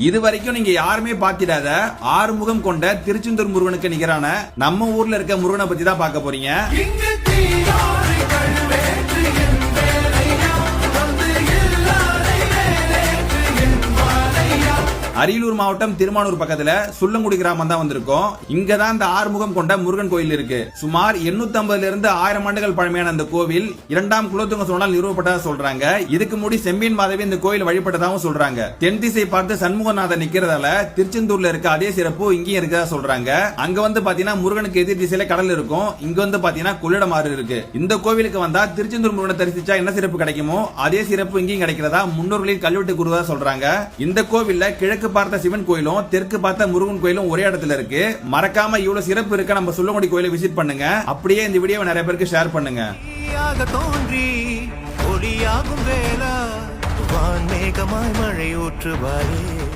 இது வரைக்கும் நீங்க யாருமே பாத்திடாத ஆறுமுகம் கொண்ட திருச்செந்தூர் முருகனுக்கு நிகரான நம்ம ஊர்ல இருக்க முருகனை பத்தி தான் பார்க்க போறீங்க. அரியலூர் மாவட்டம் திருமானூர் பக்கத்துல சுள்ளங்குடி கிராமம் தான் வந்திருக்கோம். இங்கதான் இந்த ஆறுமுகம் கொண்ட முருகன் கோயில் இருக்கு. சுமார் 850 இருந்து 1000 ஆண்டுகள் பழமையான இந்த கோவில் 2ஆம் குலோத்துங்க சோழனால் நிறுவப்பட்டதா சொல்றாங்க. இதுக்கு முடி செம்பியன் மாதவி இந்த கோயில் வழிபட்டதாகவும் சொல்றாங்க. தென் திசை பார்த்து சண்முகநாதர் நிக்கிறதால திருச்செந்தூர்ல இருக்க அதே சிறப்பு இங்கேயும் இருக்கதா சொல்றாங்க. அங்க வந்து பாத்தீங்கன்னா முருகனுக்கு எதிர் திசையில கடல் இருக்கும். இங்க வந்து பாத்தீங்கன்னா கொள்ளிடமாறு இருக்கு. இந்த கோவிலுக்கு வந்தா திருச்செந்தூர் முருகனை தரிசிச்சா என்ன சிறப்பு கிடைக்குமோ அதே சிறப்பு இங்கேயும் கிடைக்கிறதா முன்னோர்களில் கல்வெட்டு கூறுவதா சொல்றாங்க. இந்த கோவில்ல கிழக்கு பார்த்த சிவன் கோயிலும் தெற்கு பார்த்த முருகன் கோயிலும் ஒரே இடத்துல இருக்கு. மறக்காம இவ்வளவு சிறப்பு இருக்க நம்ம சுள்ளங்குடி கோயிலை விசிட் பண்ணுங்க. அப்படியே இந்த வீடியோவை நிறைய பேருக்கு ஷேர் பண்ணுங்க. தோன்றி ஒளியாகும் வேளா வான்மேகமாய் மழை ஊற்றுவாயே.